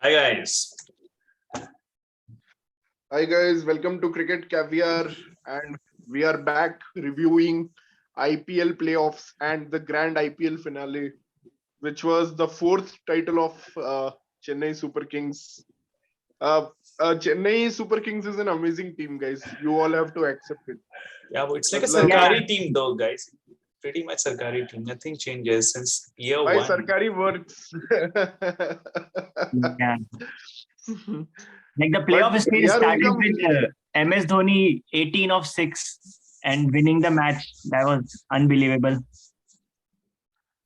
Hi guys. Hi guys, welcome to Cricket Caviar, and we are back reviewing IPL playoffs and the grand IPL finale, which was the fourth title of Chennai Super Kings. Chennai Super Kings is an amazing team, guys. You all have to accept it. Yeah, but it's like a Matlab- Sarkari team though, guys. Pretty much Sarkari team. Nothing changes since year Why one. Sarkari works? Yeah. Like the playoff But stage yeah, started Rohit, with MS Dhoni 18 of 6 and winning the match. That was unbelievable.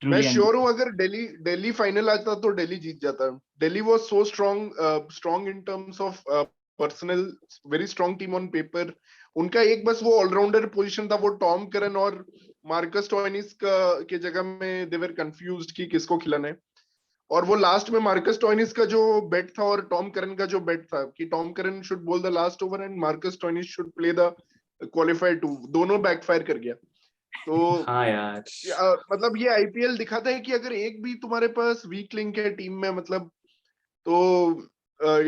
मैं Truly sure हूँ अगर Delhi final आता तो दिल्ली जीत जाता. Delhi was so strong in terms of personal, very strong team on paper. उनका एक बस वो ऑलराउंडर पोजीशन था, वो टॉम करन और मार्कस टॉयनिस के जगह में दे वर कंफ्यूज्ड कि किसको खिलाना है. और वो लास्ट में मार्कस टॉयनिस का जो बेट था और टॉम करन का जो बेट था कि टॉम करन शुड बोल the last over and Marcus टॉयनिस should play the qualifier 2, दोनों बैकफायर कर गया. तो हाँ यार. मतलब ये आईपीएल दिखाता है कि अगर एक भी तुम्हारे पास वीक लिंक है टीम में, मतलब तो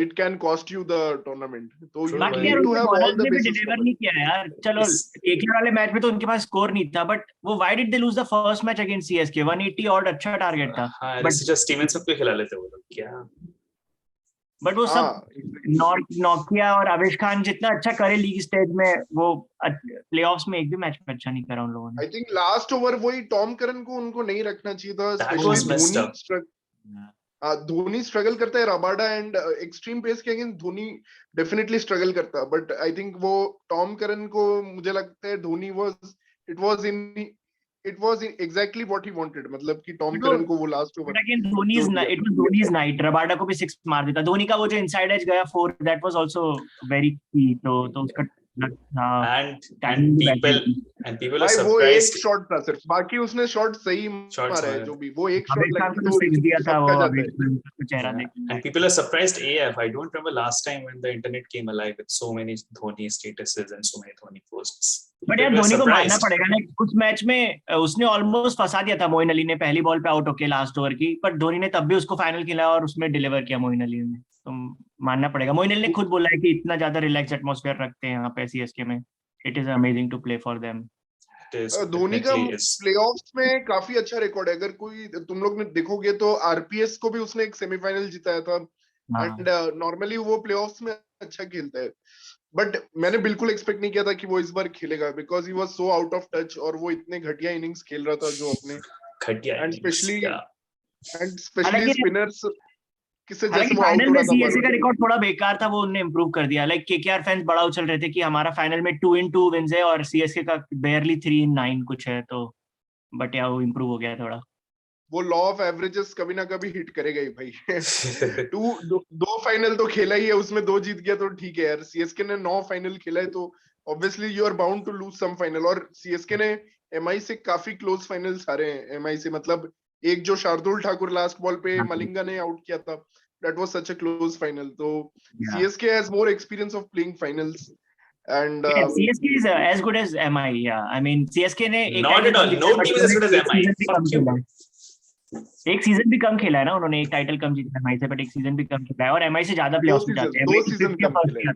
it can cost you the tournament. तो यू बाकी नीड यार टू उनके हैव ऑल बॉलर्स द ने भी बेसिस डिलीवर नहीं किया यार. चलो केकेआर वाले मैच में तो उनके पास स्कोर नहीं था, बट वो why did they lose the first match against CSK? 180 और अच्छा टारगेट था. हाँ, But- जस्ट स्टीवेंसन को खिला लेते वो लोग क्या. बट वो सब नोकिया और आवेश खान जितना अच्छा करे लीग स्टेज में, वो प्लेऑफ्स में एक भी मैच में अच्छा नहीं करा उन लोगों ने. आई थिंक लास्ट ओवर वही टॉम करन को उनको नहीं रखना चाहिए था. That was messed up. Dhoni struggle करता है रबाडा एंड एक्सट्रीम पेस के अगेंस्ट. धोनी डेफिनेटली स्ट्रगल करता है, बट आई थिंक वो टॉम करन को, मुझे लगता है Dhoni it was exactly what he wanted. मतलब कि टॉम करन को वो last over Dhoni's night Rabada को भी 6 मार देता. धोनी का वो जो इनसाइड एज गया 4, दैट वाज आल्सो वेरी की. तो उसका and people are भाई वो एक surprised. शॉट था सिर्फ, बाकी उसने शॉट सही मारा है. जो भी वो एक शॉट आवेश खान लगी को तो 6 दिया था वो. सबका जाता आवेश है. खान का चेहरा देख. And people are surprised AF. I don't remember last time when the internet came alive with so many Dhoni statuses and so many Dhoni posts. But यार People are धोनी को मानना surprised. पड़ेगा ना. कुछ मैच में उसने ऑलमोस्ट फंसा दिया था मोइन अली ने पहली बॉल पे आउट होके लास्ट ओवर की, पर धोनी ने तब भी उसको फाइनल खिलाया और उसमें डिलीवर किया मोइन अली ने. तो मानना पड़ेगा. मोइन अली ने खुद बोला है कि इतना ज्यादा रिलैक्स एटमॉस्फेयर रखते हैं यहाँ पे सीएसके में. It is amazing to play for them. It is, Dhoni का definitely is. प्लेऑफ्स में काफी अच्छा रिकॉर्ड है. अगर कोई तुम लोग ने देखोगे तो आरपीएस को भी उसने एक सेमीफाइनल जिताया था. एंड नॉर्मली वो प्लेऑफ्स में अच्छा खेलता है, बट मैंने बिल्कुल एक्सपेक्ट नहीं किया था कि वो इस बार खेलेगा, because he was so out of touch और वो इतने घटिया इनिंग्स खेल रहा था जो अपने घटिया and innings, yeah. Specially spinners किससे हालांकि जैसे वो आउट फाइनल हो में रहा था. सीएसके का रिकॉर्ड थोड़ा बेकार था, वो उन्होंने इंप्रूव कर दिया. लाइक केकेआर फैंस बड़ा उछल रहे थे कि हमारा फाइनल में 2-in-2 विंस है और सीएसके का बेयरली 3-in-9 कुछ है. तो बट या वो इंप्रूव हो गया थोड़ा. वो लॉ ऑफ एवरेजेस कभी ना कभी हिट करेगा ही भाई. दो फाइनल तो खेला ही है, उसमें 2 जीत गया तो ठीक है यार. सीएसके ने 9 फाइनल खेला है, तो obviously you are bound to lose some final. और सीएसके ने एमआई से काफी क्लोज फाइनल्स हारे हैं. एमआई से मतलब एक जो शार्दुल ठाकुर लास्ट बॉल पे मलिंगा ने आउट किया था, that was such a close final. तो CSK has more experience of playing finals. And CSK is as good as MI. Yeah, I mean CSK ने एक Not at all. No team is as good as MI. Fuck you. एक season भी कम खेला है ना उन्होंने. एक title कम जीता एमआई से, बट एक सीजन भी कम खेला है. और एमआई से ज्यादा प्लेऑफ्स में जाते हैं. 2 सीजन कम खेले हैं.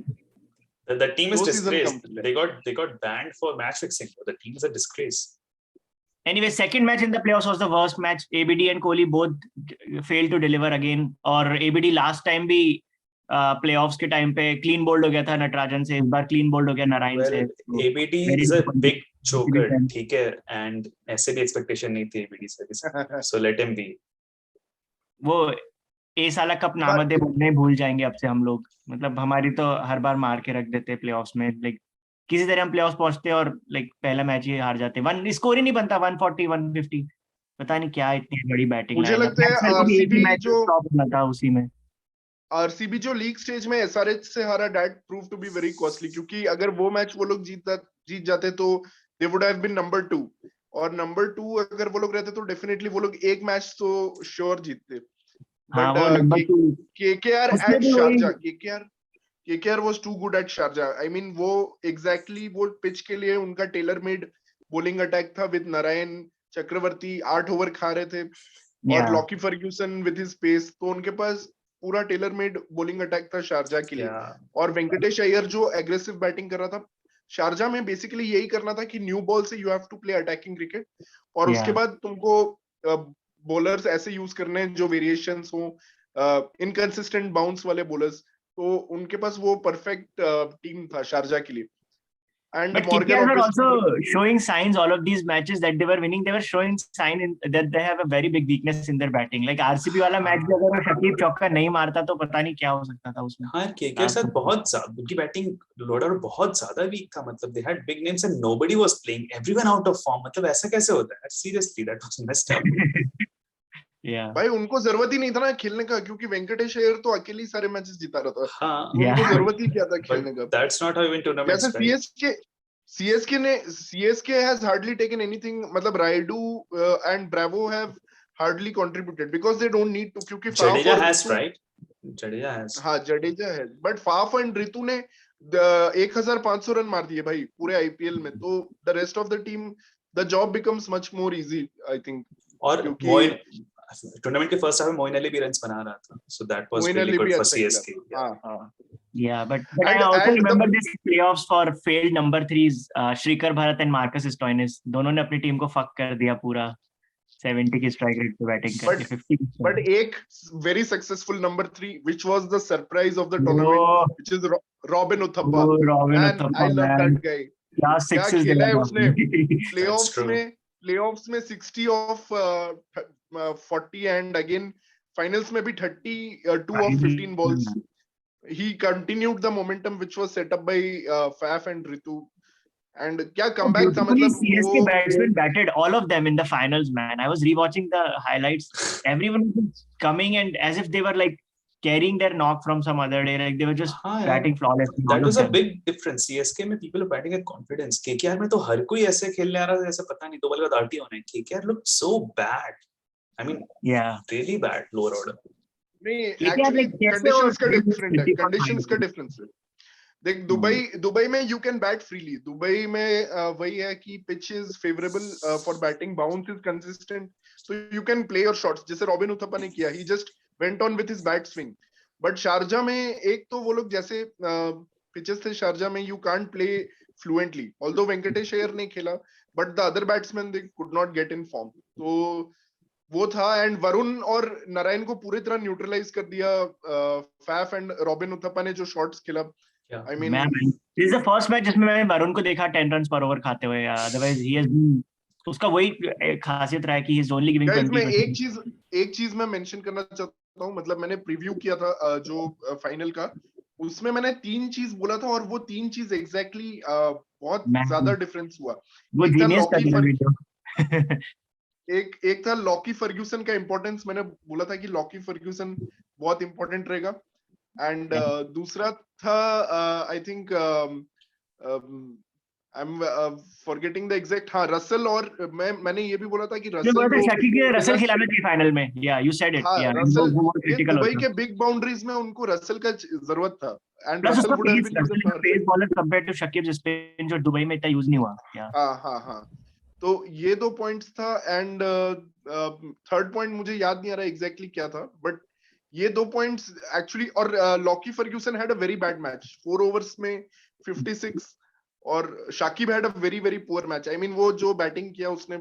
The team is 2 season disgraced. come. They got banned for match fixing. The team is a disgrace. Anyway, second match in the playoffs was the worst match. ABD and Kohli both failed to deliver again. और ABD last time भी playoffs के time पे clean bowled हो गया था नटराजन से. इस बार clean bowled हो गया नारायण से. ABD is a big joker, ठीक है, and ऐसे भी एक्सपेक्टेशन नहीं थी ABD से, so let him be. वो ए साला कप नामदे बोलने भूल जाएंगे अब से हम लोग. मतलब हमारी तो हर बार मार के रख देते प्लेऑफ्स में. लाइक किसी तरह हम प्लेऑफ्स पहुंचते और लाइक पहला मैच ही हार जाते. वन स्कोर ही नहीं बनता. 140 150 पता नहीं क्या इतनी बड़ी बैटिंग. मुझे लगता है आरसीबी जो टॉप होना था उसी में. आरसीबी जो लीग स्टेज में एसआरएच से हारा, that prove to be very costly. क्योंकि अगर वो मैच वो लोग जीत जाते तो they would have been number 2, और नंबर 2 अगर वो लोग रहते तो डेफिनेटली वो लोग एक मैच तो श्योर जीतते. But KKR at Sharjah, KKR was too good at Sharjah. I mean वो एग्जैक्टली वो पिच के लिए उनका टेलर मेड बॉलिंग अटैक था विद नारायण चक्रवर्ती 8 ओवर खा रहे थे और Lockie Ferguson with his pace. तो उनके पास पूरा टेलर मेड बॉलिंग अटैक था शारजा के लिए। Yeah. और वेंकटेश अय्यर जो एग्रेसिव बैटिंग कर रहा था शारजा में, बेसिकली यही करना था कि न्यू बॉल से you have to play attacking cricket, और Yeah. उसके बाद तुमको बॉलर्स ऐसे यूज करने हैं जो वेरिएशंस हो, इनकंसिस्टेंट बाउंस वाले बॉलर्स, तो उनके पास वो परफेक्ट टीम था शारजा के लिए। And But Morgan KKR were obviously, also showing signs all of these matches that they were winning. They were showing that they have a very big weakness in their batting. Like RCB वाला match भी अगर वो शकीब चौका नहीं मारता तो पता नहीं क्या हो सकता था उसमें। हाँ, केकेआर साथ बहुत ज्यादा उनकी बैटिंग ऑर्डर बहुत ज्यादा वीक था। मतलब they had big names and nobody was playing, everyone out of form। मतलब ऐसा कैसे होता है? Seriously, that was messed up। Yeah. भाई उनको जरूरत ही नहीं था ना खेलने का, क्योंकि वेंकटेश अय्यर तो अकेले ही सारे मैचेस जिता रहा था। हाँ, उनको जरूरत ही क्या था but खेलने का। that's not how you win tournaments, जैसे right? CSK has hardly taken anything, मतलब Raidu and Bravo have hardly contributed because they don't need to, क्योंकि Faf Jadeja और has, Ritu, right? Jadeja has। हाँ जडेजा है, but Faf and Ritu ने 1500 run मार दिए भाई पूरे आईपीएल में, तो the rest of the team, the job becomes much more easy, I think। और क्योंकि टूर्नामेंट के फर्स्ट हाफ में मोइन अली भी रन्स बना रहा था, so that was Moin really Ali good भी for अच्छा खेला। CSK। हाँ। Yeah, but I And- also and remember this playoffs for failed number threes, Shrikar Bharat and Marcus Stoinis. दोनों ने अपनी टीम को fuck कर दिया पूरा, 70 की strike rate पे बैटिंग करके 50 की strike But rate। एक very successful number 3, which was the surprise of the tournament, which is Robin Uthappa। Oh, Robin Man, Uthappa, I love man. that guy। क्या क्या sixes खेला है दिया था उसने That's true। प्लेऑफ्स में 60 ऑफ 40 एंड अगेन फाइनल्स में भी 32 of 15 balls। He continued the momentum which was set up by Faf and Ritu, and क्या comeback था, मतलब CSK वो batsmen batted all of them in the finals, man. I was rewatching the highlights. Everyone was coming and as if they were like carrying their knock from some other day, like they were just हाँ यार, batting flawlessly. that all was of a them. big difference। CSK में people are batting at confidence, KKR में तो हर कोई ऐसे खेलने आ रहा था जैसे पता नहीं 2 बॉल का दाटी होना है। KKR looked so bad, I mean Yeah. really bad lower order। नहीं, KKR एक्चुअली like कैसे कंडीशंस का वो डिफरेंट है, 50 for कंडीशंस का final? डिफरेंस है। देख दुबई में you can bat freely. Dubai में वही है कि pitch is favourable for batting, bounce is consistent, so you can play your shots, जैसे रॉबिन उथप्पा ने किया, he just went on with his bat swing. But Sharjah में एक तो वो लोग जैसे पिचेस थे शारजा में, you can't play fluently, although Venkatesh Iyer ने खेला, but the other batsman they could not get in form, तो वो था। एंड वरुण और नारायण को पूरी तरह न्यूट्रलाइज कर दिया फैफ एंड रॉबिन उथप्पा ने जो शॉट्स खेला। I mean, Man, this is the first match जिसमें मैंने वरुण को देखा 10 runs per over खाते हुए। Otherwise he has been, उसका वही खासियत रहा है कि he is only giving guys, 20%। मैं एक चीज मैं मेंशन करना चाहता हूँ, मतलब मैंने प्रीव्यू किया था जो फाइनल का, उसमें मैंने 3 चीज बोला था, और वो 3 चीज एग्जैक्टली बहुत ज्यादा डिफरेंस हुआ। वो एक था जीनियस कर लॉकी दिया वीडियो। एक था लॉकी फर्ग्यूसन का इंपॉर्टेंस, मैंने बोला था कि लॉकी फर्ग्यूसन बहुत इंपॉर्टेंट रहेगा। एंड दूसरा था I think I am forgetting the exact, हाँ रसल, और मैंने ये भी बोला था कि रसल को शकीब के रसल खिलाने थे फाइनल में। या यू सेड इट। हाँ या रसल, वो ये क्रिटिकल दुबई होता के बिग बाउंड्रीज में उनको रसल का जरूरत था, एंड प्लस रसल उसका would have pace, been given Russell pace bowler compared to Shakib जिस स्पिन जो दुबई में इतना यूज नहीं हुआ। या हाँ, तो ये 2 पॉइंट्स था। एंड थर्ड पॉइंट मुझे याद नहीं आ रहा एग्जैक्टली क्या था, बट ये 2 पॉइंट्स एक्चुअली। और Lockie Ferguson had a very bad match, 4 overs में 56, और Shakib had a very very poor match. I mean वो जो बैटिंग किया उसने,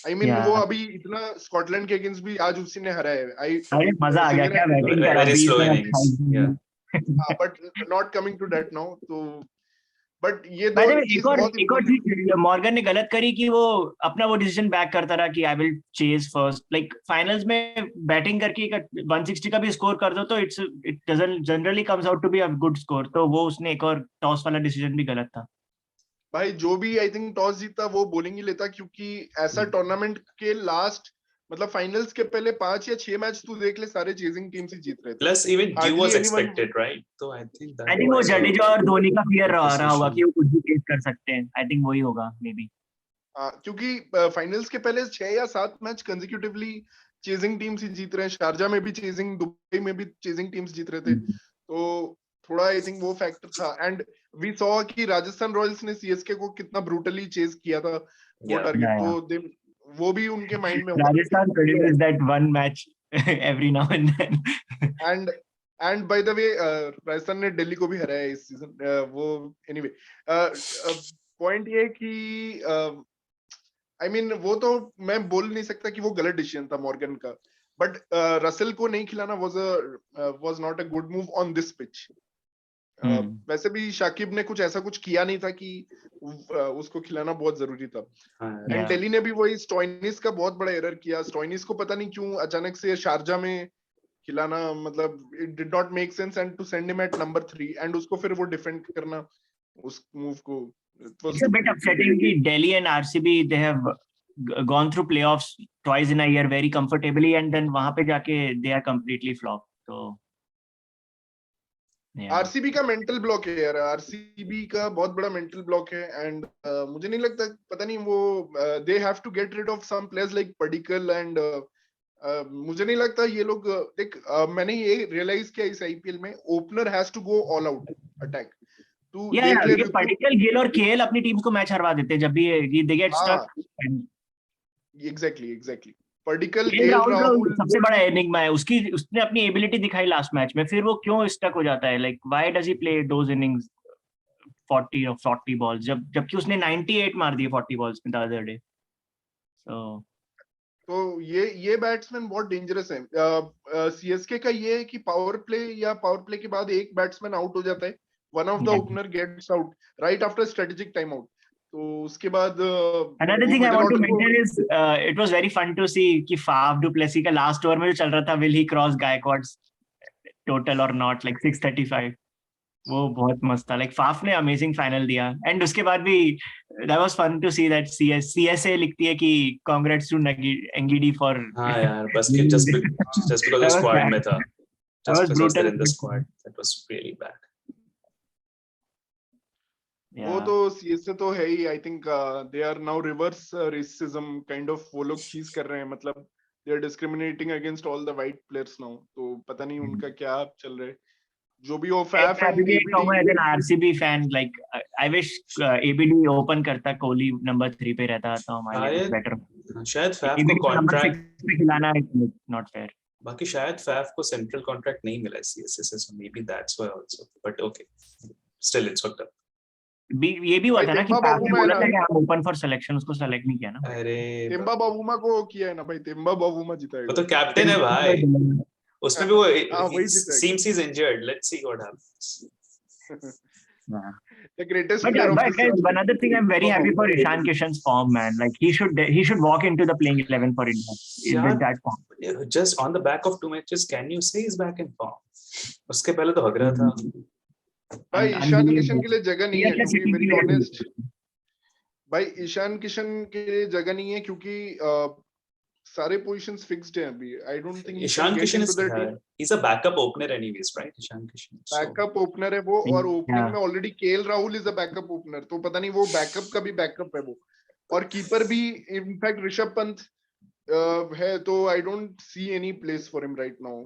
आई मीन वो अभी इतना स्कॉटलैंड के अगेंस्ट भी आज उसी ने हराया है। अरे मजा आ गया, क्या बैटिंग करा, very 20 slow में innings। Yeah। But not coming to that now, तो बट ये By 2 the way, चीज बहुत एक और चीज मॉर्गन ने गलत करी कि वो अपना वो डिसीजन बैक करता रहा कि I will chase first. Like finals में बैटिंग करके 160 का भी स्कोर कर दो तो it doesn't generally comes out to be a good score. तो वो उसने एक और टॉस वाला डिसीजन भी गलत था। भाई जो भी आई थिंक टॉस जीता वो बॉलिंग ही लेता, क्योंकि ऐसा टूर्नामेंट के लास्ट, मतलब फाइनल्स के पहले 5 या 6 मैच तू देख ले, सारे चेजिंग टीम्स ही जीत रहे थे। Plus even Dew Hardly was anyone- expected, right? So I think that I think वो was जडेजा और धोनी का फियर रहा होगा position। कि वो कुछ भी फेस कर सकते हैं। आई थिंक वही होगा मे बी। क्योंकि फाइनल्स के पहले 6 या 7 मैच कंसेक्यूटिवली चेजिंग टीम्स ही जीत रहे हैं। शारजा में भी चेजिंग, दुबई में भी चेजिंग टीम्स जीत रहे थे, तो थोड़ा आई थिंक वो फैक्टर था। एंड वी सॉ कि राजस्थान रॉयल्स ने सीएसके को कितना ब्रूटली चेज किया था वो टारगेट, तो वो भी उनके माइंड में होगा। Rajasthan produces that one match every now and then. And and by the way Rajasthan ने दिल्ली को भी हराया इस सीजन। वो एनीवे पॉइंट ये कि आई मीन वो तो मैं बोल नहीं सकता कि वो गलत डिसीजन था मॉर्गन का, बट रसेल को नहीं खिलाना was not a good move on this pitch. वैसे भी शाकिब ने ऐसा कुछ किया नहीं था कि उसको खिलाना बहुत जरूरी था। एंड दिल्ली ने भी वही स्टोइनिस का बहुत बड़ा एरर किया। स्टोइनिस को पता नहीं क्यों अचानक से शारजा में खिलाना, मतलब it did not make sense and to send him at number 3 एंड उसको फिर वो डिफेंड करना उस मूव को। It's a bit upsetting कि Delhi and RCB they have gone through playoffs twice in a year very comfortably and then वहां पे जाके they are completely flopped. तो आरसीबी का मेंटल ब्लॉक है यार, आरसीबी का बहुत बड़ा मेंटल ब्लॉक है। एंड मुझे नहीं लगता, पता नहीं वो they have to get rid of some players like Padikkal and मुझे नहीं लगता ये लोग देख मैंने ये रियलाइज किया इस आईपीएल में opener has to go all out attack to ये पडिक्कल गिल और केएल अपनी टीम को मैच हरवा देते हैं जब भी they get stuck. Exactly Padikkal KL Rahul सबसे बड़ा एनिग्मा है। उसने अपनी एबिलिटी दिखाई लास्ट मैच में, फिर वो क्यों स्टक हो जाता है? Like why does he play those innings 40 और 40 बॉल्स जबकि उसने 98 मार दिए 40 बॉल्स में द अदर डे। तो ये बैट्समैन बहुत डेंजरस है। सीएसके का ये है कि पावर प्ले के बाद एक बैट्समैन आउट हो जाता है, one of the opener gets out right after strategic time out. तो उसके बाद another thing I want to mention is it was very fun to see कि फाफ डुप्लेसी का लास्ट ओवर में जो चल रहा था, will he cross Gaikwad total or not, like 635, वो बहुत मस्त था। लाइक फाफ ने अमेजिंग फाइनल दिया एंड उसके बाद भी that was fun to see that CSA लिखती है कि congrats to Ngidi for हाँ यार बस just because वो स्क्वाड में था, just because he was in the squad, that was really bad। वो तो सीएसए तो है ही। I think they are now reverse racism kind of वो लोग चीज कर रहे हैं, मतलब they are discriminating against all the white players now. तो पता नहीं उनका क्या चल रहा है। जो भी वो Faf and as an RCB fan, like I wish ABD open करता, कोहली नंबर 3 पे रहता तो हमारे लिए बेटर। शायद फैफ को कॉन्ट्रैक्ट पे खिलाना है नॉट फेयर। बाकी शायद फैफ को सेंट्रल कॉन्ट्रैक्ट नहीं मिला सीएसए से, so maybe that's why also, but okay still it's worked. ये भी हुआ था ना कि फैफ ने बोला था कि हम ओपन फॉर सिलेक्शन, उसको सेलेक्ट नहीं किया ना। अरे तेम्बा बावुमा को किया है ना भाई, तेम्बा बावुमा जिताएगा। वो तो कैप्टन है भाई, उसमें भी वो seems he's injured, let's see what happens। The greatest player of this year. Another thing I'm very happy for Ishan Kishan's form, man. Like he should walk into the playing 11 for India with that form. Just on the back of 2 matches, can you say he's back in form? उसके पहले तो हग रहा था भाई। ईशान किशन के लिए जगह नहीं है, to be very honest। भाई ईशान किशन के लिए जगह नहीं है क्योंकि सारे पोजीशंस फिक्स्ड हैं अभी। I don't think Ishan Kishan is a backup opener anyways, right? Ishan Kishan backup opener है वो, और ओपनिंग में already KL Rahul is a backup opener. तो पता नहीं वो बैकअप का भी बैकअप है वो, और कीपर भी इनफैक्ट ऋषभ पंत है। तो I don't see any place for him right now.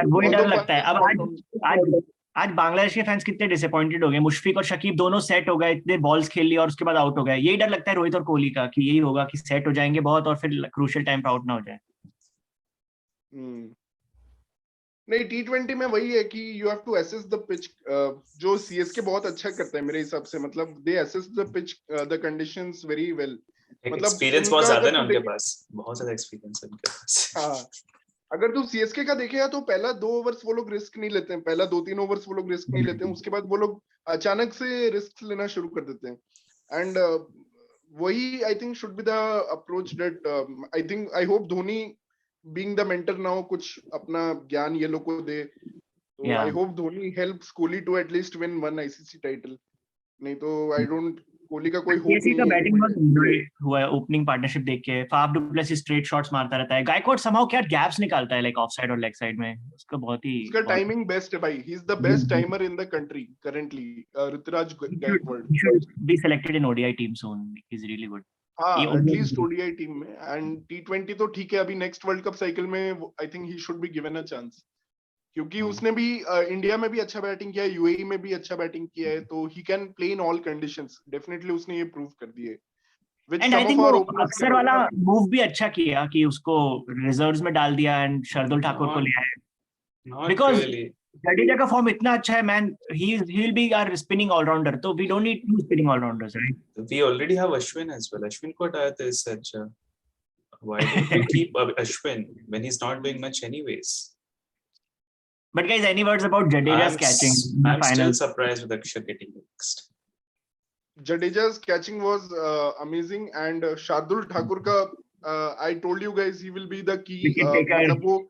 वो डर लगता है। अब आज बांग्लादेश के फैंस कितने डिसअपॉइंटेड हो गए। मुशफिक और शकीब दोनों सेट हो गए, इतने बॉल्स खेल लिए और उसके बाद आउट हो गए। यही डर लगता है रोहित और कोहली का कि यही होगा कि सेट हो जाएंगे बहुत और फिर क्रूशियल टाइम पे आउट ना हो जाए। नहीं, T20 में वही है कि you have to assess the pitch, जो सीएसके बहुत अच्छा करता है मेरे हिसाब से। मतलब they assess the pitch the conditions very well. मतलब एक्सपीरियंस बहुत ज्यादा है ना उनके पास, बहुत ज्यादा एक्सपीरियंस है उनके पास। हां, अगर तू सीएसके का देखेगा तो पहला 2 ओवर्स वो लोग रिस्क नहीं लेते हैं, पहला 2-3 ओवर्स वो लोग रिस्क नहीं लेते हैं, उसके बाद वो लोग अचानक से रिस्क लेना शुरू कर देते हैं। एंड वही I think should be the approach that I hope Dhoni being the mentor now कुछ अपना ज्ञान ये लोग को दे। तो I hope Dhoni helps Kohli to at least win 1 ICC title. नहीं तो आई डोंट, कोहली का कोई होप नहीं है। बैटिंग बहुत एंजॉय हुआ है ओपनिंग पार्टनरशिप देख के। फाफ डुप्लेसी स्ट्रेट शॉट्स मारता रहता है। गायकवाड समहाउ क्या गैप्स निकालता है लाइक ऑफ साइड और लेग साइड में, उसका बहुत ही उसका टाइमिंग बेस्ट है भाई। He is the best timer in the country currently. Ruturaj Gaikwad should be selected in ODI team soon. He's really good. हां, एटलीस्ट ओडीआई टीम में। एंड T20 तो ठीक है, अभी नेक्स्ट वर्ल्ड कप साइकिल में I think he should be given a chance, क्योंकि उसने भी इंडिया में भी अच्छा बैटिंग किया है, यूएई में भी अच्छा बैटिंग किया है, तो he can play in all conditions. Definitely उसने ये प्रूव कर दिए। एंड आई थिंक वो अक्सर वाला मूव भी अच्छा किया कि उसको रिजर्व्स में डाल दिया एंड शार्दुल ठाकुर को ले आए, बिकॉज़ जडेजा का फॉर्म इतना अच्छा है man, he will be our spinning all rounder, तो we don't need two spinning all rounders, right? We already have Ashwin as well. Ashwin को हटाया था इससे अच्छा. Why don't we keep Ashwin when he's not doing much anyways? But guys, any words about Jadeja's catching in the I'm still finals? surprised with Akshar getting next. Jadeja's catching was amazing, and Shardul Thakur ka I told you guys he will be the key. Wicket taker. मतलब वो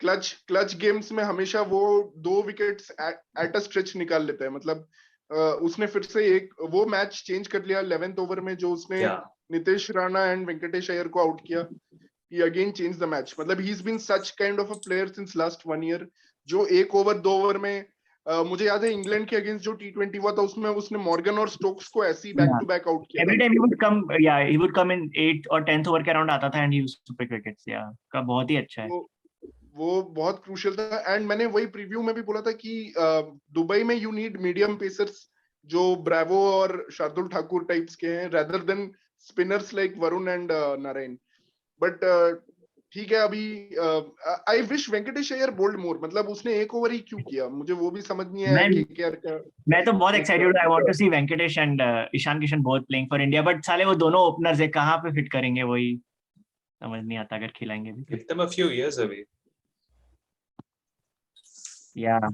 clutch games में हमेशा वो 2 wickets at a stretch निकाल लेता है. मतलब उसने फिर से एक वो मैच चेंज कर लिया 11th ओवर में, जो उसने नितेश राणा एंड वेंकटेश अय्यर को आउट किया. He again changed the match. मतलब he's been such kind of a player since last 1 year, जो 1 ओवर 2 ओवर में मुझे याद है इंग्लैंड के अगेंस्ट जो T20 हुआ था उसमें उसने मॉर्गन और स्टोक्स को ऐसे ही बैक टू बैक आउट किया. Every time he would come in 8th और 10th ओवर के अराउंड आता था and he used to pick wickets. का बहुत ही अच्छा है. वो बहुत क्रूशियल था. एंड मैंने वही प्रीव्यू में भी बोला था कि दुबई में यू नीड मीडियम पेसर्स जो ब्रावो और शार्दुल ठाकुर टाइप्स के हैं, rather than spinners like Varun and Narayan. But ठीक है, अभी I wish Venkatesh Iyer bowled more. मतलब उसने 1 ओवर ही क्यों किया, मुझे वो भी समझ नहीं आया. केकेआर का मैं तो बहुत एक्साइटेड हूं. I want to see Venkatesh and Ishan Kishan both playing for India, but साले वो दोनों ओपनर्स है, कहां पे फिट करेंगे वही समझ नहीं आता अगर खिलाएंगे भी. Give them a few years away. Yeah,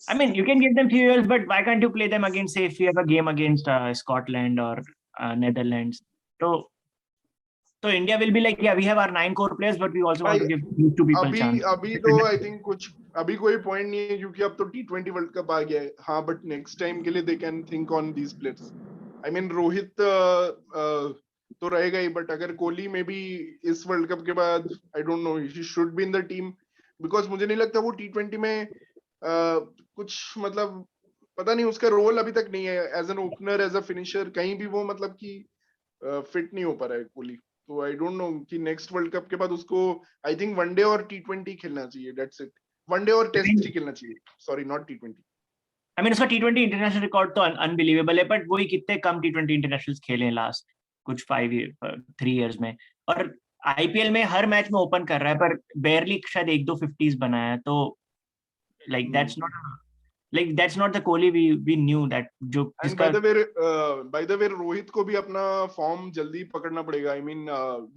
I mean you can give them few years, but why can't you play them against, say if you have a game against Scotland or Netherlands? So India will be like, yeah, we have our 9 core players, but we also want to give these 2 people chance. अभी तो I think कुछ अभी कोई point नहीं है, क्योंकि अब तो T20 वर्ल्ड कप आ गया है. हाँ, बट नेक्स्ट टाइम के लिए they can think on these players. I mean Rohit तो रहेगा ही, बट अगर कोहली में भी इस वर्ल्ड कप के बाद I don't know, he should be in the team, because मुझे नहीं लगता वो T20 में कुछ मतलब पता नहीं उसका रोल अभी तक नहीं है as an opener, as a finisher, कहीं भी वो मतलब कि फिट नहीं हो पा रहा है कोहली. तो आई डोंट नो कि नेक्स्ट वर्ल्ड कप के बाद उसको आई थिंक वनडे और T20 खेलना चाहिए. That's it. वनडे और टेस्ट ही खेलना चाहिए. Sorry, not T20. I mean उसका T20 इंटरनेशनल रिकॉर्ड तो अनबिलीवेबल है, बट वही कितने कम T20 इंटरनेशनल्स खेले लास्ट कुछ 3 इयर्स में, और आईपीएल में हर मैच में ओपन कर रहा है, पर बेयरली शायद 1-2 50s बनाया है. तो like that's not the Kohli we knew that जो जिसका by the way रोहित को भी अपना फॉर्म जल्दी पकड़ना पड़ेगा. आई मीन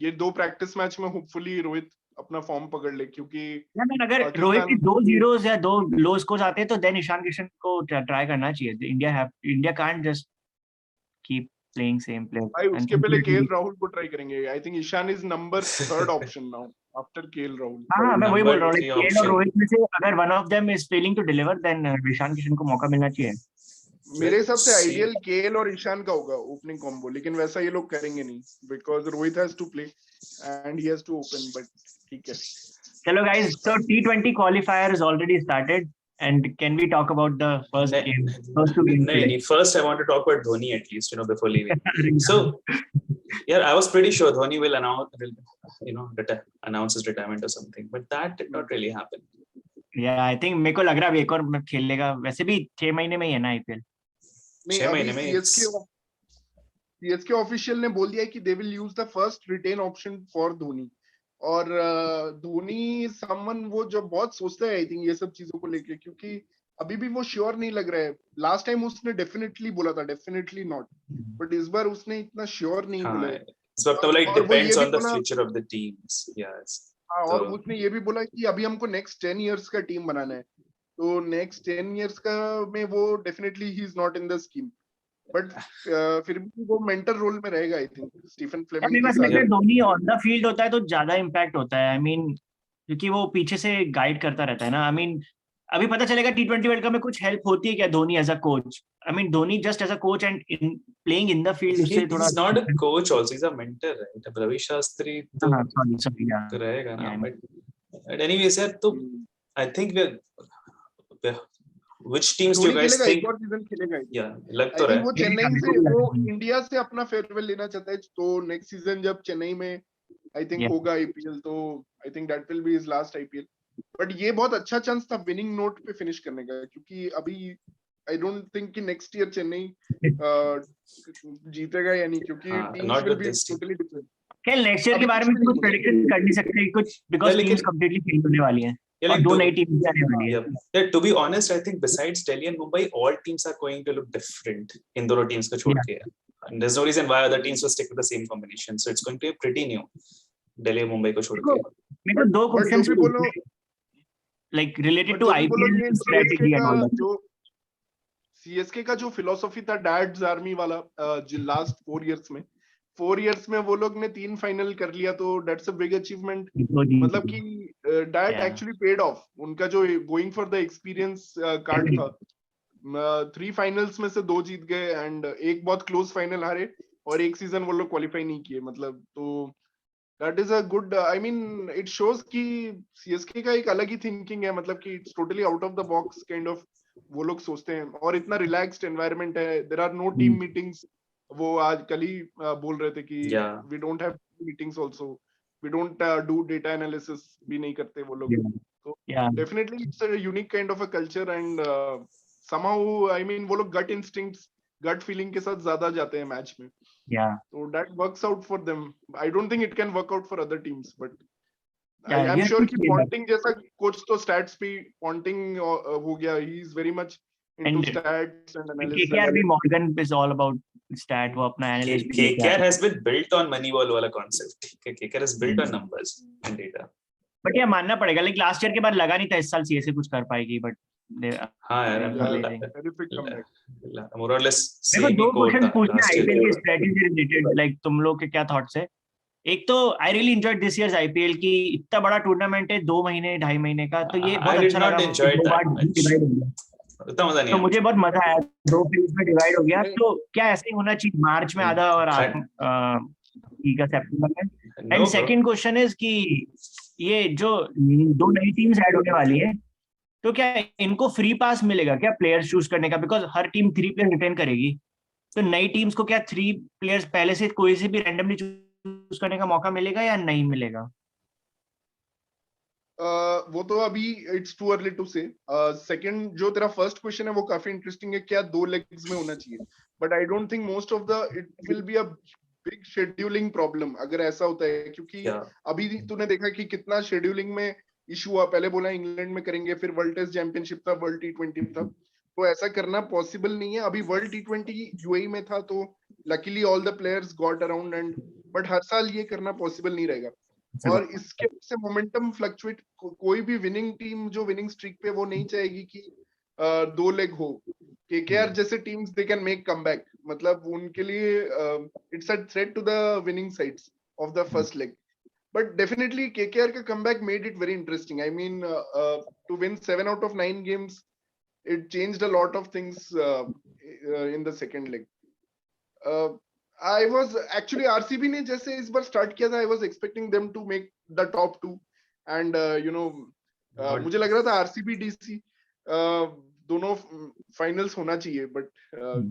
ये 2 प्रैक्टिस मैच में होपफुली रोहित अपना फॉर्म पकड़ ले, क्योंकि अगर रोहित की 2 zeros या 2 low scores आते हैं तो देन ईशान किशन को ट्राई करना चाहिए. India can't just keep playing same player. भाई उसके पहले केएल राहुल को ट्राई करेंगे. I think Ishan is number 3rd option now after KL Rahul. हाँ, मैं वही बोल रहा हूँ, केएल और रोहित में से अगर one of them is failing to deliver, then Ishan Kishan को मौका मिलना चाहिए. मेरे हिसाब से आइडियल केएल और ईशान का होगा ओपनिंग कॉम्बो, लेकिन वैसा ये लोग करेंगे नहीं, because Rohit has to play and he has to open. But ठीक है, चलो guys, so T20 qualifier is already started, and can we talk about the first game? First I want to talk about Dhoni at least, before leaving. So yeah, I was pretty sure Dhoni will announce his retirement or something, but that did not really happen. Yeah, I think मेरे को लग रहा है एक और खेलेगा. वैसे भी 6 महीने में ही है ना आईपीएल. 6 महीने में. सीएसके ऑफिशियल ने बोल दिया है कि they will use the first retain option for Dhoni. और धोनी समवन वो जो बहुत सोचता है आई थिंक ये सब चीजों को लेके, क्योंकि अभी भी वो श्योर नहीं लग रहा है. लास्ट टाइम उसने डेफिनेटली बोला था डेफिनेटली नॉट, बट इस बार उसने इतना श्योर नहीं बोला है. इस वक्त तो like depends on the future of the teams. Yes, और उसने ये भी बोला कि अभी हमको नेक्स्ट 10 इयर्स का टीम बनाना है, तो नेक्स्ट 10 इयर्स का में वो definitely he is not in the scheme. But फिर भी वो मेंटर रोल में रहेगा I think Stephen Fleming. Dhoni on the field होता है तो ज्यादा इम्पैक्ट होता है. आई मीन क्योंकि वो पीछे से गाइड करता रहता है ना. आई मीन अभी पता चलेगा T20 वर्ल्ड कप में कुछ हेल्प होती है क्या Dhoni as a coach. I mean Dhoni just as a coach and playing in the field उससे थोड़ा. He's not a coach also, he's a mentor, right? अब रवि शास्त्री तो तो रहेगा ना. But anyways यार, तो I think which teams do you guys think? Yeah, लग तो रहा है वो चेन्नई से वो इंडिया से अपना फेयरवेल लेना चाहता है. तो नेक्स्ट सीजन जब चेन्नई में आई थिंक होगा आईपीएल, तो I think that will be his last IPL. But ये बहुत अच्छा चांस था विनिंग नोट पे फिनिश करने का, क्योंकि अभी आई डोंट थिंक कि नेक्स्ट ईयर चेन्नई जीतेगा या नहीं, क्योंकि teams will be totally different. खेल नेक्स्ट ईयर के बारे में कुछ प्रेडिक्शन कर नहीं सकते कुछ, बिकॉज़ टीम्स कंप्लीटली चेंज होने वाली हैं. Yeah, और like दो to, नई टीम भी आने वाली है. yeah, to be honest, I think besides Delhi and Mumbai, all teams are going to look different इन दोनों teams को छोड़ के. And there's no reason why other teams will stick with the same combination. So it's going to be pretty new. Delhi और Mumbai को छोड़ के. मेरे को दो but जो क्वेश्चंस भी बोलो like related but to जो भी बोलो IPL ये strategy and all that. जो सीएसके का जो फिलोसॉफी था डैड्स आर्मी वाला लास्ट 4 इयर्स में वो लोग ने 3 फाइनल कर लिया तो दैट्स अ बिग अचीवमेंट. मतलब कि डैड एक्चुअली पेड ऑफ. उनका जो going for the experience card था 3 फाइनल्स में से 2 जीत गए एंड एक बहुत क्लोज फाइनल हारे और एक सीजन वो लोग क्वालिफाई नहीं किए. मतलब तो that is a good I mean it shows कि सीएसके का एक अलग ही थिंकिंग है. मतलब कि it's totally out of the box kind of वो लोग सोचते हैं और इतना रिलैक्स्ड एनवायरनमेंट है. There are no team meetings. वो आज कल ही बोल रहे थे कि we don't have meetings also. We don't do data analysis भी नहीं करते वो लोग. तो definitely it's a unique kind of a culture and somehow I mean वो लोग गट इंस्टिंक्ट्स गट फीलिंग के साथ ज्यादा जाते हैं मैच में. So that works out for them. I don't think it can work out for other teams, but I'm sure कि Ponting जैसा coach तो stats पे Ponting हो गया. He is very much into stats and analysis. KKR भी Morgan is all about stat. वो अपना analyst भी KKR has been built on Moneyball वाला concept. KKR is built on numbers and data. But ये मानना पड़ेगा. Like last year के बाद लगा नहीं था इस साल CSK कुछ कर पाएगी, but हाँ यार more or less देखो दो क्वेश्चन पूछने आईपीएल की स्ट्रेटजी रिलेटेड. लाइक तुम लोग के क्या थॉट्स है? एक तो I really enjoyed this years IPL की. इतना बड़ा टूर्नामेंट है 2 महीने 2.5 महीने का, तो ये बहुत अच्छा लगा. इतना मजा नहीं तो मुझे बहुत मजा आया. 2 फेज में डिवाइड हो गया. तो क्या ऐसे ही होना चाहिए मार्च में आधा और सितंबर में? एंड सेकंड क्वेश्चन इज कि ये जो 2 नई टीम्स ऐड होने वाली है तो क्या इनको फ्री पास मिलेगा क्या प्लेयर्स चूज करने का? बिकॉज हर टीम 3 प्लेयर रिटेन करेगी, तो नई टीम्स को क्या 3 प्लेयर्स पहले से कोई से भी रैंडमली चूज करने का मौका मिलेगा या नहीं मिलेगा? वो तो अभी इट्स टू अर्ली टू से. सेकंड जो तेरा फर्स्ट क्वेश्चन है वो काफी इंटरेस्टिंग है. क्या 2 लेग्स में होना चाहिए? But I don't think most of the it will be a big scheduling problem अगर ऐसा होता है. क्योंकि अभी तूने देखा कि कितना शेड्यूलिंग में इशू हुआ. पहले बोला इंग्लैंड में करेंगे, फिर वर्ल्ड टेस्ट चैंपियनशिप था, वर्ल्ड T20 था. तो ऐसा करना पॉसिबल नहीं है. अभी वर्ल्ड T20 यूएई में था तो luckily all the players got around and but हर साल ये करना पॉसिबल नहीं रहेगा. और इसके से मोमेंटम फ्लक्चुएट. कोई भी विनिंग टीम जो विनिंग स्ट्रीक पे वो नहीं चाहेगी कि 2 लेग हो. केकेआर जैसे teams they can make comeback. मतलब उनके लिए it's a threat to the winning sides of the first leg. But definitely KKR का comeback made it very interesting. I mean, to win 7 out of 9 games, it changed a lot of things in the second leg. I was actually RCB ने जैसे इस बार start किया था, I was expecting them to make the top 2, and मुझे लग रहा था RCB DC दोनों finals होना चाहिए, but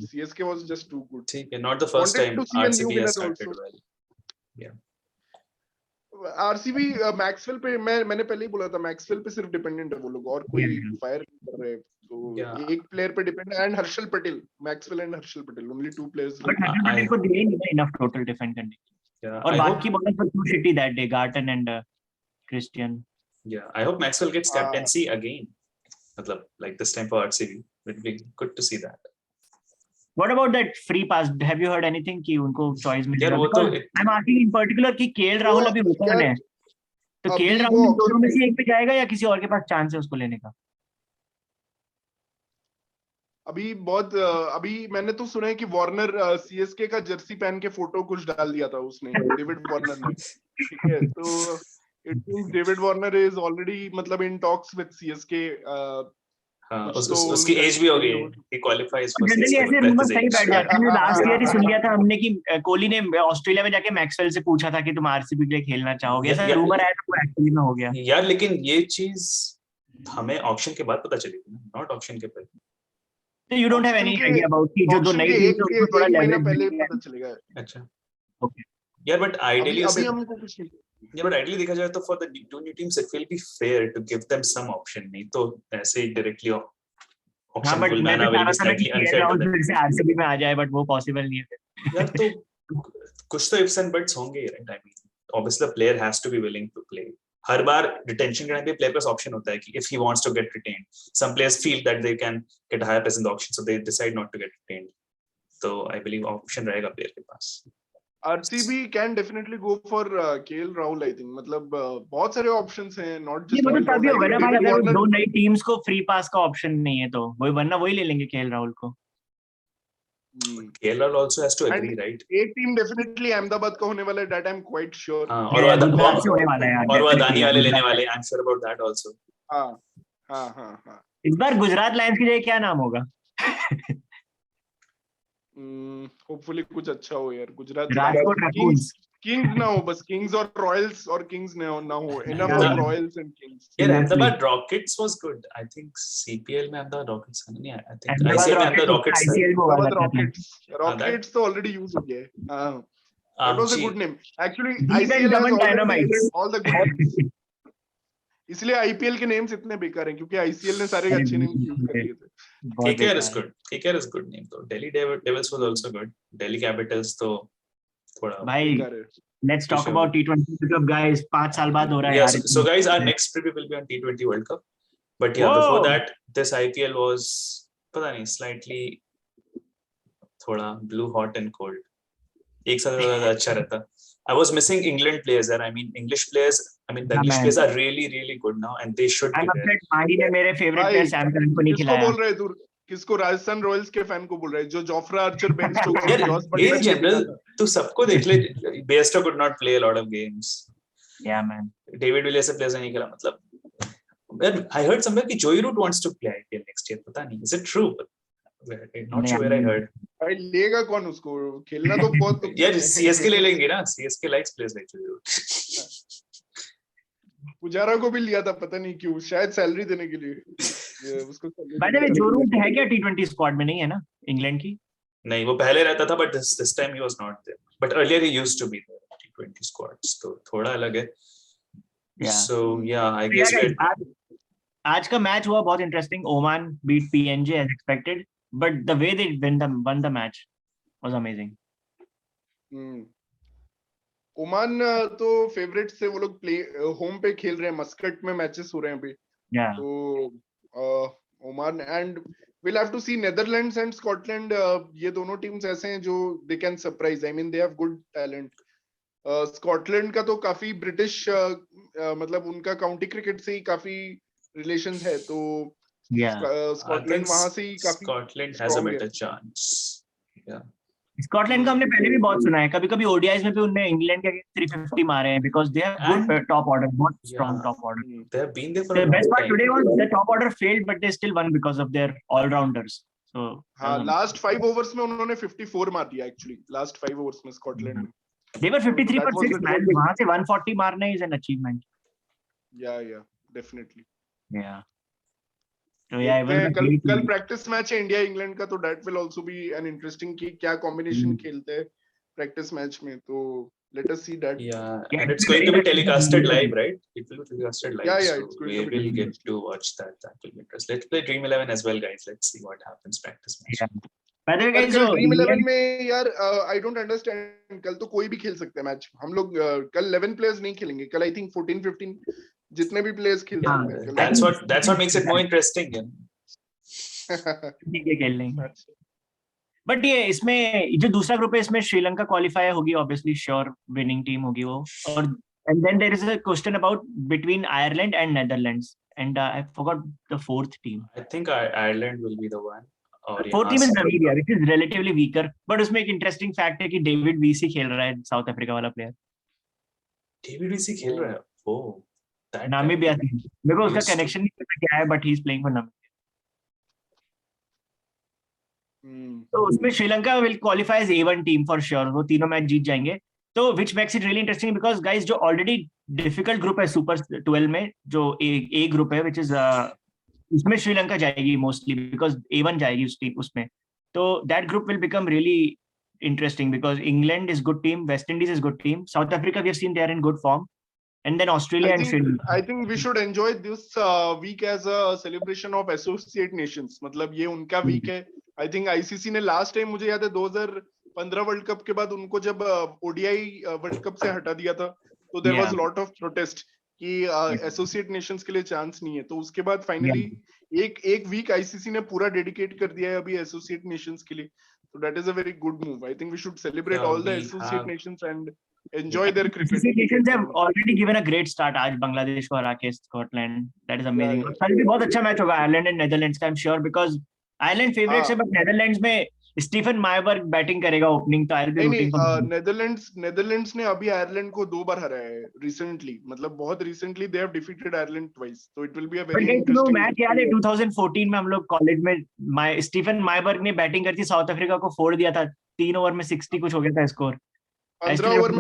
CSK was just too good. ठीक है, not the first time RCB has started well. Yeah. RCB Maxwell पे मैंने पहले ही बोला था मैक्सवेल पे सिर्फ डिपेंडेंट है वो लोग और कोई फायर नहीं कर रहे. तो एक प्लेयर पे depend and Harshal Patel. Maxwell and Harshal Patel only 2 players. But Harshal Patel को दिए नहीं इनफ टोटल डिफेंड करने के. और बाकी bowlers were too shitty that day, Garton and Christian. Yeah, I hope Maxwell gets captaincy again. मतलब like this time for RCB. It would be good to see that. What about that free pass? Have you heard anything कि उनको choice मिल जाएगा? तो I'm asking in particular कि KL Rahul अभी open है, तो KL Rahul दोनों में से एक पे जाएगा या किसी और के पास चांस है उसको लेने का? अभी मैंने तो सुना है कि वार्नर सीएसके का जर्सी पहन के फोटो कुछ डाल दिया था उसने, डेविड वार्नर ने. ठीक है, तो it means David Warner is already मतलब इन टॉक्स विद सीएसके. उसकी एज भी हो गई है, he qualifies for जनरली ऐसे रूमर सही बैठ जाते हैं. लास्ट ईयर ही सुन लिया था हमने कि कोहली ने ऑस्ट्रेलिया में जाके मैक्सवेल से पूछा था कि तुम आरसीबी के लिए खेलना चाहोगे. ऐसा रूमर आया था, वो एक्चुअली में हो गया यार. लेकिन ये चीज हमें ऑक्शन के बाद पता चली थी, नॉट ऑक्शन के पहले. तो you don't have any idea about कि जो नई टीम है उसको थोड़ा लेवल पहले पता चलेगा. अच्छा, ओके यार. बट आइडियली अभी हमको कुछ नहीं. Yeah, but ideally देखा जाए तो for the 2 new teams it will be fair to give them some option. नहीं तो ऐसे ही directly हाँ, बट मैं तो चाह रहा था कि केएल राहुल फिर से आरसीबी में आ जाए, बट वो पॉसिबल नहीं है यार. तो कुछ तो ifs and buts होंगे, right? I mean, obviously the player has to be willing to play. Her bar retention के टाइम पे प्लेयर के पास ऑप्शन होता है कि if he wants to get retained, some players feel that they can get a higher price in the auction, so they decide not to get retained. So I believe option रहेगा player के पास. RCB can definitely go for KL Rahul, I think. मतलब बहुत सारे options हैं, not ये just मतलब KL तभी Rahul. होगा ना I भाई, think अगर David Warner, दो नई टीम्स को फ्री पास का ऑप्शन नहीं है तो वही, वरना वही ले लेंगे केएल राहुल को. KL Rahul also has to agree, and right? एक team definitely अहमदाबाद का होने वाला है, that I'm quite sure. हाँ, Yeah, गुजरात से होने वाला है यार, और वो definitely, अदानी यार, वाले लेने गुजरात. वाले. I'm sure about that also. हाँ. इस बार गुजरात लायंस की जगह क्या नाम होगा? Hopefully कुछ अच्छा हो यार. गुजरात राजकोट रैकून्स. Kings ना हो, बस Kings और Royals और Kings ना हो. Enough Yeah. of Royals and Kings. Yeah, Seriously. Ahmedabad Rockets was good. I think CPL में Ahmedabad Rockets है नहीं. I think Ahmedabad ICL में Ahmedabad Rockets है. ICL में हुआ Ahmedabad करता था. Rockets तो already use हो गया है. That was a Amchi. good name. Actually, Deep and ICL has Daman already Dynamites. all the good names. इसलिए IPL के names इतने बेकार हैं क्योंकि ICL ने सारे अच्छे names use कर लिए थे. बहुत KKR is बेकार. good. KKR is good name though. Delhi Devils was also good. Delhi Capitals तो थोड़ा. भाई, बेकार है. let's talk about T20 because guys 5 साल बाद हो रहा है Yes, यार. so guys, our next preview will be on T20 World Cup. But yeah, Whoa. before that, this IPL was पता नहीं slightly थोड़ा blue hot and cold. एक साथ ज़्यादा अच्छा रहता. I was missing England players there. I mean, English players. I mean, the English players are really, really good now, and they should I'm be there. upset. माही ने मेरे favorite भाई, player Sam Curran को नहीं किसको खिलाया. बोल रहे तू? किसको? राजस्थान रॉयल्स के फैन को बोल रहे? जो जोफ्रा आर्चर, बेन स्टोक्स, यार, जॉस in बटलर के general, बिना था. तू सबको देख ले. Bairstow could not play a lot of games. Yeah man. David Willers से players नहीं खेला मतलब. I heard somewhere कि Joey Root wants to play IPL next year. पता नहीं. Is it true? I'm not sure where I heard. भाई लेगा कौन उसको? खेलना तो बहुत यार CSK ले लेंगे ना. CSK likes players like Joey Root. Pujara को भी लिया था, पता नहीं क्यों, शायद सैलरी देने के लिए. उसको By the way, जो रूट है क्या T20 स्क्वाड में? नहीं है ना इंग्लैंड की? नहीं, वो पहले रहता था, but this time he was not there. But earlier he used to be there T20 squads. तो थोड़ा अलग है. Yeah. So yeah, I guess आज का मैच हुआ बहुत interesting. Oman beat PNG as expected, but the way they won the match was amazing. Oman तो favourite से वो लोग प्ले होम पे खेल रहे हैं. मस्कट में मैचेस हो रहे हैं अभी. Yeah. तो Oman and we'll have to see Netherlands and Scotland. ये दोनों टीम्स ऐसे हैं जो they can surprise. I mean they have good talent. Scotland का तो काफी ब्रिटिश मतलब उनका काउंटी क्रिकेट से ही काफी रिलेशंस है, तो स्कॉटलैंड वहां से ही काफी. Scotland has a better chance. Yeah. Scotland का हमने पहले भी बहुत सुना है. कभी-कभी ओडीआईज में भी उन्होंने इंग्लैंड के 350 मारे हैं because they have good top order, बहुत strong top order. They have been there for The a long best part time. today was the top order failed, but they still won because of their all-rounders. So हाँ, last 5 overs में उन्होंने 54 मार दिया actually. Last 5 overs में Scotland में they were 53 for 6 man. वहां से 140 मारना is an achievement. Yeah, definitely. Yeah. So yeah, कल प्रैक्टिस मैच है इंडिया इंग्लैंड का, तो that will also be an interesting कि क्या कॉम्बिनेशन खेलते हैं प्रैक्टिस मैच में. तो let us see that. Yeah, and it's going to be telecasted live, right? It will be telecasted live. Yeah, so it's going we to be will get to watch that. That will be interesting. Let's play Dream 11 as well, guys. Let's see what happens practice match. Yeah. By the way, guys, कल dream 11 में यार I don't understand. कल तो कोई भी खेल सकता है मैच. हम लोग कल 11 प्लेयर्स नहीं खेलेंगे. कल I think 14-15 जितने भी प्लेयर्स खेल सकते हैं. That's what makes it more interesting. ठीक है, खेल लेंगे. बट ये इसमें जो दूसरा ग्रुप है इसमें श्रीलंका क्वालिफाई होगी, ऑब्वियसली श्योर विनिंग टीम होगी वो. और and then there is a question about between Ireland and Netherlands and I forgot the fourth team. I think Ireland will be the one. और fourth team is Namibia which is relatively weaker. But उसमें एक interesting fact है कि David VC खेल रहा है, south Africa वाला player. David VC खेल रहा है. ओह, नामीबिया से. मेरे को उसका कनेक्शन नहीं पता क्या है, but he is playing for Namibia. तो उसमें Sri Lanka will qualify as A1 team for sure. वो तीनों मैच जीत जाएंगे. तो which makes it really interesting because guys जो ऑलरेडी डिफिकल्ट ग्रुप है सुपर 12 में, जो ए ग्रुप है व्हिच इज उसमें श्रीलंका जाएगी मोस्टली बिकॉज़ A1 जाएगी उस टीम उसमें. तो that group will become really interesting because England is good team, West Indies is good team, South Africa we have seen they are in good form, and then Australia and Sri Lanka. I think we should enjoy this week as a celebration of associate nations. मतलब ये उनका week है. I think ICC ने last time मुझे याद है 2015 world cup के बाद उनको जब ODI वर्ल्ड कप से हटा दिया था, तो there was lot of protest कि एसोसिएट नेशंस के लिए चांस नहीं है, तो उसके बाद फाइनली एक वीक आईसीसी ने पूरा डेडिकेट कर दिया है अभी एसोसिएट नेशंस के लिए, so that is a very good move. I think we should celebrate Yeah, all the we associate have- nations and enjoy their cricket. Associate nations have already given a great start आज बांग्लादेश को हरा के Scotland, that is amazing. Yeah. कल भी बहुत अच्छा match होगा Ireland and Netherlands का, I'm sure, because Ireland favourites है, हाँ. बट नेदरलैंड्स में स्टीफन मायबर्ग बैटिंग करेगा ओपनिंग, तो I'll be rooting for him. Netherlands ने अभी आयरलैंड को 2 बार हराया है रिसेंटली, मतलब बहुत recently they have defeated Ireland twice, so it will be a But very guys, you know, interesting match याद है 2014 में हम लोग कॉलेज में स्टीफन मायबर्ग ने बैटिंग करती साउथ अफ्रीका को फोड़ दिया था, 3 ओवर में 60 कुछ हो गया था स्कोर. 13 ओवर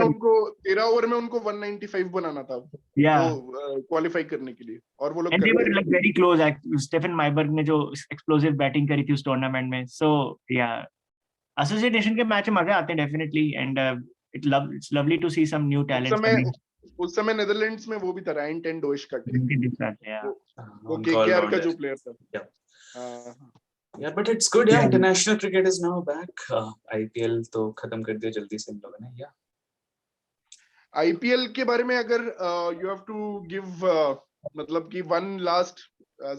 में उनको 195 बनाना था वो क्वालिफाई करने के लिए, और वो लोग And they were like very close. Stephan Myburgh ने जो एक्सप्लोसिव बैटिंग करी थी उस टूर्नामेंट में. So yeah, एसोसिएट नेशन के मैच में मजे आते हैं definitely, and it's lovely to see some new talents. उस समय नेदरलैंड्स में वो भी था रायन टेन डोइशकट, वो on केकेआर का all-rounder. जो प्लेयर था. Yeah. हाँ. Yeah, but it's good. Yeah, international cricket is now back. IPL तो खत्म कर दिया जल्दी से इन लोगों ने. Yeah. आईपीएल के बारे में अगर यू हैव टू गिव मतलब कि one last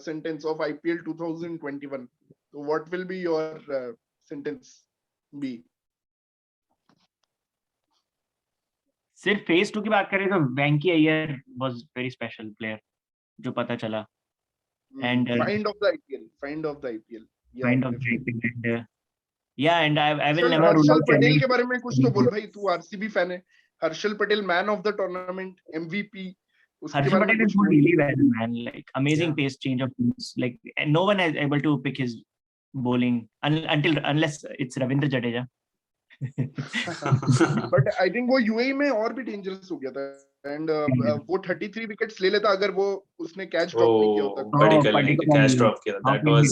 sentence of IPL 2021, तो what will be your sentence be? सिर्फ फेज 2 की बात करें तो Venky Iyer was very special player, जो पता चला. And find of the IPL kind of and I will never rule Harshal out Patel Chennai. के बारे में कुछ तो बोल भाई, तू आरसीबी फैन है. Harshal Patel man of the tournament, MVP. Harshal Patel is doing really well, man. Like amazing pace change of pace. Like and no one is able to pick his bowling unless it's Ravindra Jadeja. But I think वो UAE में और भी dangerous हो गया था, and वो 33 wickets ले लेता अगर वो उसने कैच ड्रॉप नहीं किया होता. Padikkal ने Padikkal कैच ने- ड्रॉप किया था. That was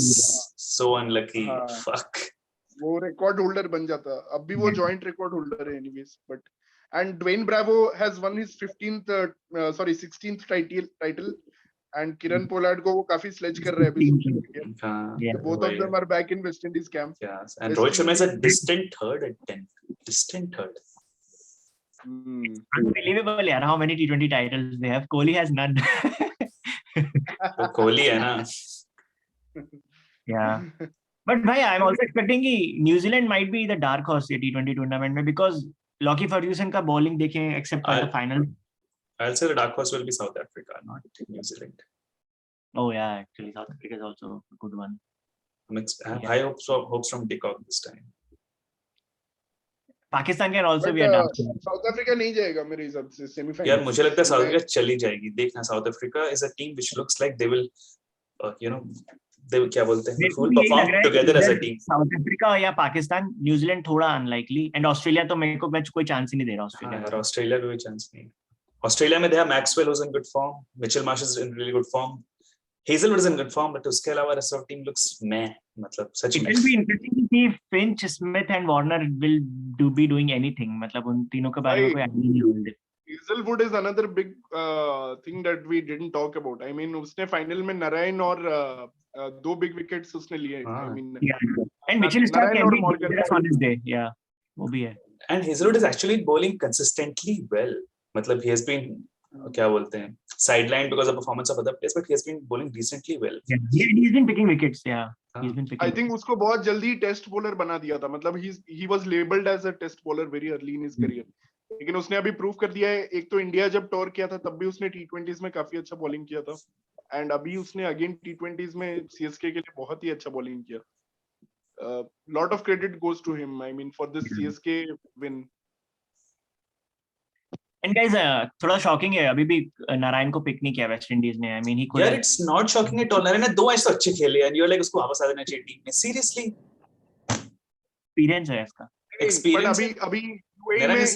so unlucky. हाँ. Fuck. वो रिकॉर्ड होल्डर बन जाता. अब भी वो जॉइंट रिकॉर्ड होल्डर है anyways. But and Dwayne Bravo has won his 16th title, and Kieron Pollard को वो काफी स्लेज कर रहा है अभी सोशल मीडिया. हाँ, Yeah. Both of them are back in West Indies camp. yes. And Rohit Sharma is a distant third at 10. Distant third. Unbelievable, यार. How many T20 titles they have? Kohli has none. वो कोहली है ना. Yeah. But भाई, I'm also expecting कि New Zealand might be the dark horse ये T20 tournament में, because Lockie Ferguson का bowling देखें except for the final. I'll say the dark horse will be South Africa, not New Zealand. Oh yeah, actually South Africa is also a good one. I have high hopes from De Kock this time. Pakistan can also But, be a dark horse. South Africa नहीं जाएगा मेरे हिसाब से semifinal. यार मुझे लगता है south Africa चली जाएगी. देखना, south Africa is a team which looks like they will they will क्या बोलते हैं, मेरे को will भी यही perform लग रहा है together as a कि team. साउथ अफ्रीका या पाकिस्तान, न्यूजीलैंड थोड़ा अनलाइकली, एंड ऑस्ट्रेलिया तो मेरे को मैच कोई चांस ही नहीं दे रहा. हाँ ऑस्ट्रेलिया यार, ऑस्ट्रेलिया को कोई चांस नहीं. ऑस्ट्रेलिया में they have Maxwell who's in good form, Mitchell Marsh is in really good form, Hazelwood is in good form, but उसके अलावा rest of team looks meh. मतलब सच It में. will be interesting to see if Finch, Smith and Warner will be doing anything. मतलब उन तीनों के बारे में कोई आइडिया नहीं होगा. Hazelwood is another big thing that we didn't talk about. I mean, उसने फाइनल में नारायण और 2 big wickets उसने लिए. I mean, Yeah. And Mitchell Starc Narayan can और be Morgan. dangerous on his day. Yeah, वो भी है. And Hazelwood is actually bowling consistently well. मतलब he has been क्या बोलते हैं, sidelined because of performance of other players, but he has been bowling decently well. Yeah, he's been picking wickets. Yeah, he's been picking. I think उसको बहुत जल्दी test bowler बना दिया था. मतलब he was labeled as a test bowler very early in his career. लेकिन उसने अभी प्रूव कर दिया है. एक तो इंडिया जब टूर किया था तब भी उसने T20s में काफी अच्छा बॉलिंग किया था, एंड अभी उसने अगेन T20s में CSK के लिए बहुत ही अच्छा बॉलिंग किया. Lot of credit goes to him. I mean, for this CSK win. And guys, थोड़ा शॉकिंग है, अभी भी नारायण को पिक नहीं किया वेस्ट इंडीज ने. I mean, he could. यार it's not shocking at all. Narayan ने 2 मैच तो अच्छे खेले and you're like उसको वापस आ जाना चाहिए टीम में. Seriously. Experience है इसका. Experience. But अभी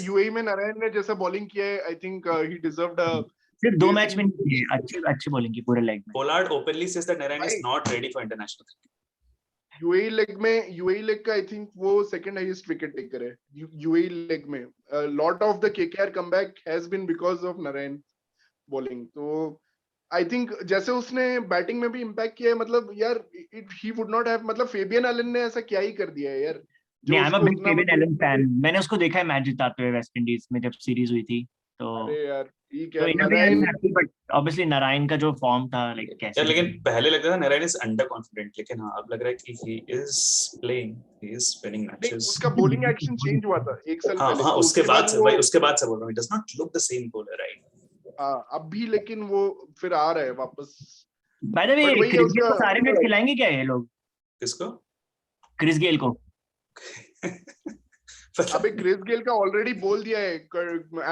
UAE में नारायण ने जैसा बॉलिंग किया है, I think he deserved a. सिर्फ 2 मैच में अच्छी बॉलिंग की पूरे लेग में. Pollard openly says that Narayan is not ready for international cricket. UAE leg का I think वो second highest wicket taker है. UAE लेग में a lot of the KKR comeback has been because of Narayan bowling. तो I think जैसे उसने batting में भी impact किया है, मतलब यार he would not have, मतलब फेबियन एलन ने ऐसा क्या ही कर दिया है यार. नहीं, I'm a big Fabian Allen fan. मैंने उसको देखा है मैच जिताते हुए वेस्ट इंडीज में जब सीरीज हुई थी. तो अरे यार ठीक तो है in a way I'm Narayan happy, but obviously Narayan का जो फॉर्म था लाइक कैसे यार लेकिन पहले लगता था नारायण इज अंडर कॉन्फिडेंट, लेकिन हाँ अब लग रहा है कि ही is playing, he is winning नहीं मैचेस। उसका बॉलिंग एक्शन चेंज हुआ था एक साल हाँ पहले हाँ तो उसके उसके बाद बाद से वो भाई, उसके बाद से बोल रहा हूँ, he does not look the same bowler, right? अब भी लेकिन वो फिर आ रहा है वापस बाय द वे बट वही है क्रिस गेल उसका को सारे मैच खिलाएंगे क्या ये लोग किसको? क्रिस गेल को? अबे क्रिस गेल का ऑलरेडी बोल दिया है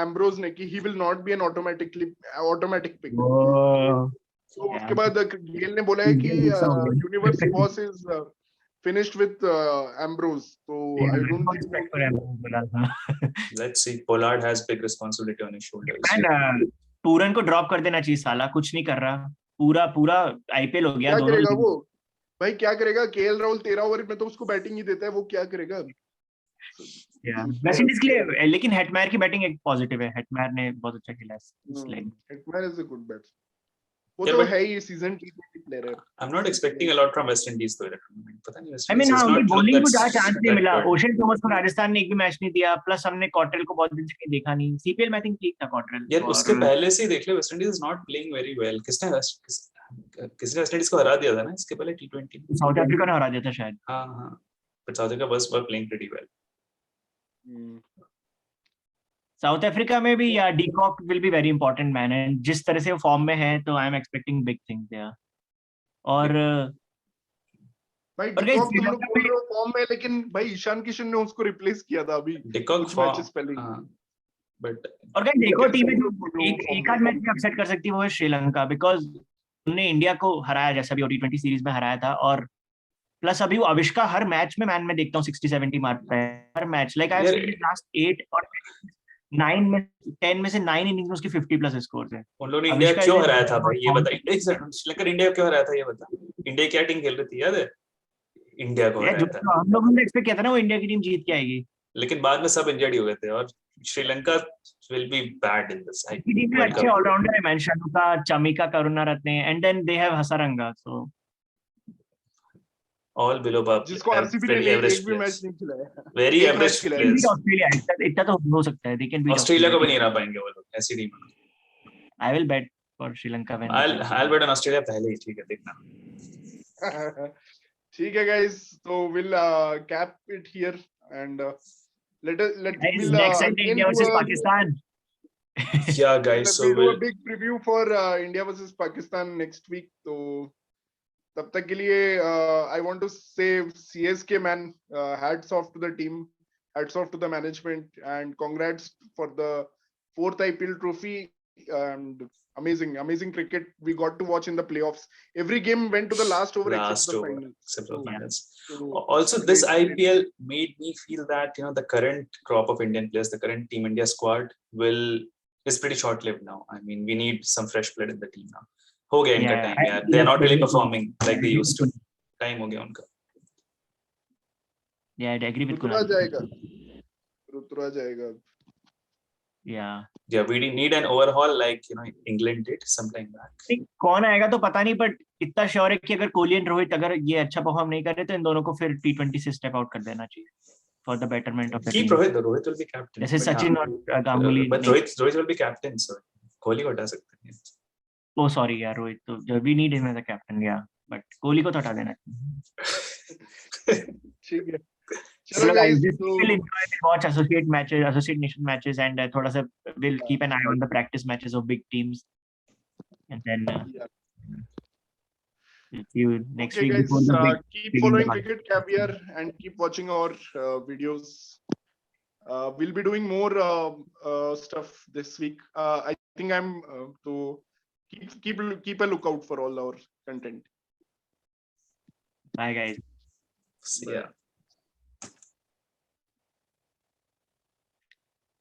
एम्ब्रोज ने कि he will not be an automatic pick तो उसके बाद गेल ने बोला है कि universe boss is finished with Ambrose. So I don't think. Let's see. Pollard has big responsibility on his shoulders. Man Pooran को ड्रॉप कर देना चाहिए, साला कुछ नहीं कर रहा, पूरा आईपीएल हो गया क्या दोनों। करेगा वो भाई, क्या करेगा? केएल राहुल 13 ओवर में तो उसको बैटिंग ही देता है, वो क्या करेगा? वेस्ट इंडीज के लिए लेकिन हेटमायर की बैटिंग एक पॉजिटिव है, हेटमायर ने बहुत अच्छा खेला है। Hetmyer is a good batsman, वो तो है ही सीजन T20 प्लेयर है। I'm not expecting a lot from West Indies though. पता नहीं West I mean, Indies हाँ, does उनकी not look बॉलिंग को that ज्यादा चांस नहीं मिला। good. ओशन थॉमस को राजस्थान ने एक भी मैच नहीं दिया, प्लस हमने कॉटरेल को बहुत दिन से कहीं देखा नहीं। सीपीएल में आई थिंक ठीक था कॉटरेल। यार उसके पहले से ही देख ले, West Indies is not playing very well. किसने वेस्ट इंडीज को हरा दिया था ना इसके पहले T20 में? साउथ अफ्रीका ने हरा दिया था शायद। हाँ but South Africa was playing pretty well. South Africa में भी या de Kock will be very important man, and जिस तरह से वो फॉर्म में है तो I am expecting big things there. और भाई डिकॉक तुम लोग बोल रहे हो फॉर्म में, लेकिन भाई ईशान किशन ने उसको रिप्लेस किया था अभी कुछ मैचेस पहले। बट और गाइस देखो टीम में जो एक आध मैच में अपसेट कर सकती है वो है श्रीलंका, बिकॉज उन्होंने इंडिया को हराया जैसा भी T20 सीरीज में हराया था, और प्लस अभी वो अविष्का हर मैच में मैन में देखता हूँ 60-70 मारता है हर match. Like I have seen last 8 और 9 में 10 में से 9 इनिंग्स में उसके 50+ स्कोर्स हैं। उन लोगों ने इंडिया क्यों हराया था भाई, ये बता। श्रीलंका इंडिया क्यों हराया था ये बता। इंडिया क्या टीम खेल रही थी याद है? इंडिया को हराया था। हम लोगों ने एक्सपेक्ट किया था ना वो इंडिया की टीम जीत के आएगी, लेकिन बाद में सब इंजर्ड हो गए थे, और Sri Lanka will be bad in this. Team में अच्छे ऑलराउंडर है, man Shanaka, Chamika, Karunaratne, and then they have Hasaranga, so all below par, जिसको आरसीबी ने एक भी मैच नहीं खिलाया, very average players. ऑस्ट्रेलिया इतना तो हो सकता है, they can beat ऑस्ट्रेलिया को भी नहीं हरा पाएंगे वो लोग, ऐसी टीम है। I will bet for Srilanka when I'll bet on Australia पहले ही, ठीक है देखना। ठीक है गाइस, तो we'll cap it here and we'll next time India versus Pakistan. Yeah guys, so we'll do a big preview for India versus Pakistan next week. तो तब तक के लिए I want to say CSK man, hats off to the team, hats off to the management, and congrats for the 4th IPL trophy, and amazing cricket we got to watch in the playoffs. Every game went to the last over except the finals. Also this IPL made me feel that the current crop of Indian players, the current Team India squad is pretty short lived now. I mean, we need some fresh blood in the team now. हो गया इनका time यार, they are not really performing like they used to. Time हो गया उनका। Yeah, I agree with Kunal. Rituraj जाएगा। Yeah, we need an overhaul like England did some time back. कौन आएगा तो पता नहीं, बट इतना श्योर है कि अगर कोहली एंड रोहित अगर ये अच्छा परफॉर्म नहीं कर रहे तो इन दोनों को फिर T20 से स्टेप आउट कर देना चाहिए for the betterment of the team. Rohit will be captain. जैसे सचिन और Ganguly. But Rohit will be captain, so Kohli को हटा सकते हैं। Oh sorry यार, रोहित तो we need him as a captain, yeah, but Kohli को तो हटा देना चाहिए। ठीक है, चलो guys, we'll enjoy, we'll watch associate nation matches, and थोड़ा सा we'll keep an eye on the practice matches of big teams, and then see you next week. Guys, keep following Cricket Caviar and keep watching our videos. We'll be doing more stuff this week. I think I'm to keep a lookout for all our content. Bye guys. See ya.